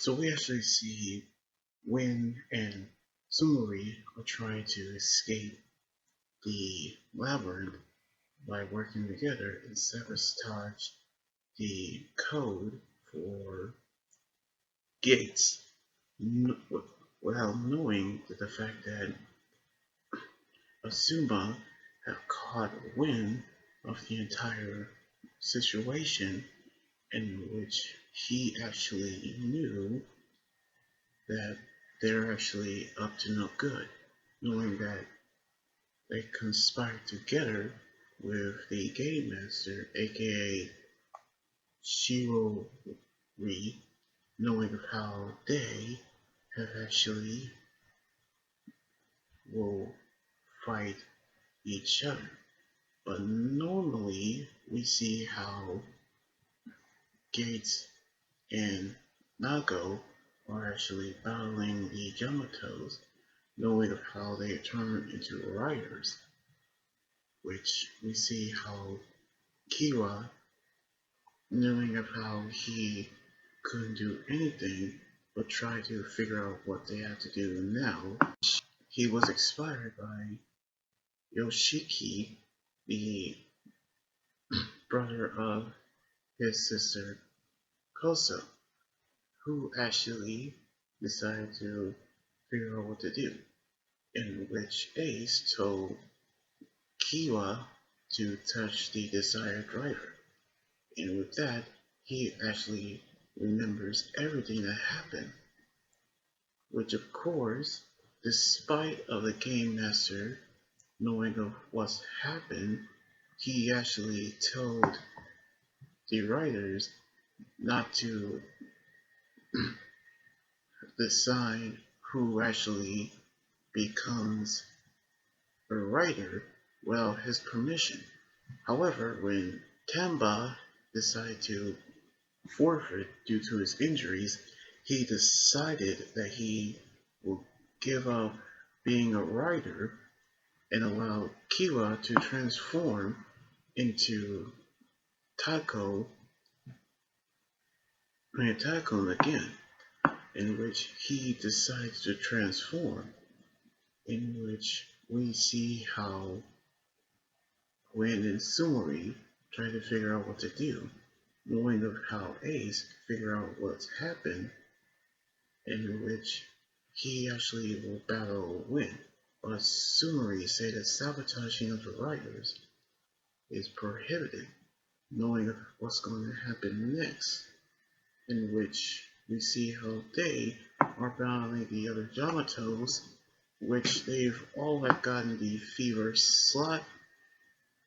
So we actually see Win and Sumori are trying to escape the labyrinth by working together and sabotage the code for Gates, without knowing that the fact that Asuma had caught wind of the entire situation, in which he actually knew that they're actually up to no good, knowing that they conspired together with the Game Master, aka Shirori, knowing of how they have actually will fight each other. But normally we see how Gates and Nago are actually battling the Yamatos, knowing of how they turn into riders, which we see how Kira, knowing of how he couldn't do anything but try to figure out what they had to do now, he was inspired by Yoshiki, the brother of his sister Koso, who actually decided to figure out what to do, in which Ace told Kiwa to touch the desired driver. And with that, he actually remembers everything that happened, which of course, despite of the game master knowing of what's happened, he actually told the writers not to decide who actually becomes a writer without his permission. However, when Tamba decided to forfeit due to his injuries, he decided that he will give up being a writer and allow Kiwa to transform into Tycoon again, in which he decides to transform, in which we see how Gwen and Sumori try to figure out what to do, knowing of how Ace figure out what's happened, in which he actually will battle Win. But Sumori say that sabotaging of the writers is prohibited, knowing of what's going to happen next, in which we see how they are battling the other Yamatos, which they've all have gotten the fever slot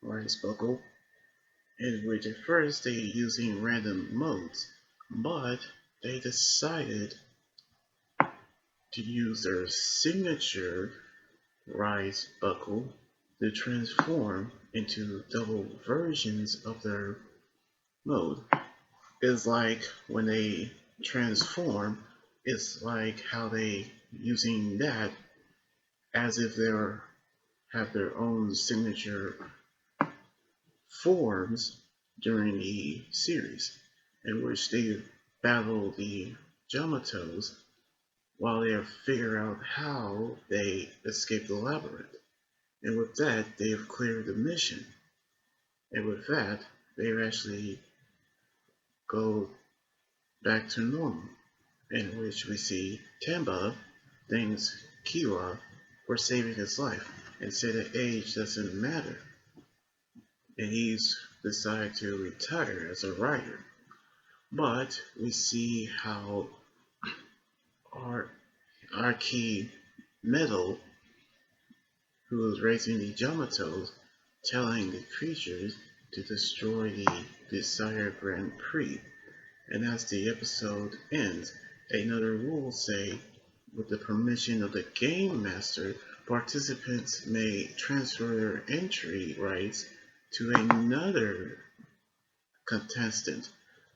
rise buckle, in which at first they using random modes, but they decided to use their signature rise buckle to transform into double versions of their mode. It's like when they transform, it's like how they using that as if they have their own signature forms during the series, in which they battle the Yamatos while they are figuring out how they escape the labyrinth. And with that, they have cleared the mission. And with that, they actually go back to normal, in which we see Tamba thanks Kiwa for saving his life and say that age doesn't matter. And he's decided to retire as a writer. But we see how our key Metal, who is raising the Yamatos, telling the creatures to destroy the desired Grand Prix. And as the episode ends, another rule say, with the permission of the Game Master, participants may transfer their entry rights to another contestant,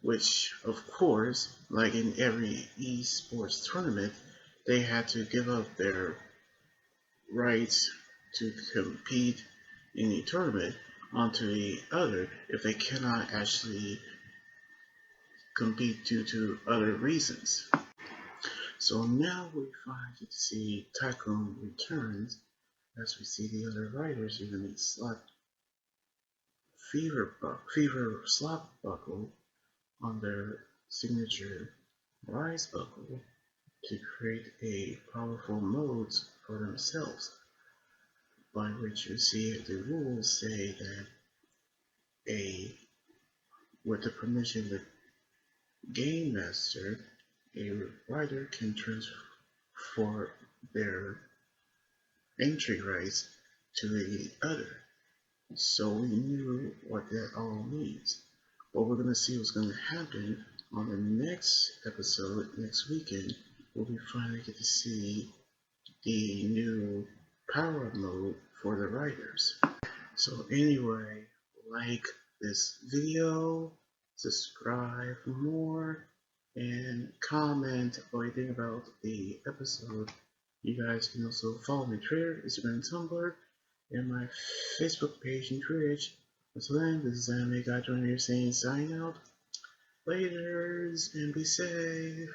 which of course, like in every esports tournament, they had to give up their rights to compete in the tournament onto the other if they cannot actually compete due to other reasons. So now we finally see Tycoon returns as we see the other riders using a fever slot buckle on their signature rise buckle to create a powerful modes for themselves, by which you see the rules say that a with the permission of the game master, a rider can transfer their entry rights to the other. So we knew what that all means. But we're gonna see what's gonna happen on the next episode next weekend, where we finally get to see the new power mode for the riders. So anyway, like this video, subscribe for more, and comment what you think about the episode. You guys can also follow me on Twitter, Instagram, and Tumblr, and my Facebook page and Twitch. Until then, this is Anime Guy Joining here saying sign out. Laters and be safe.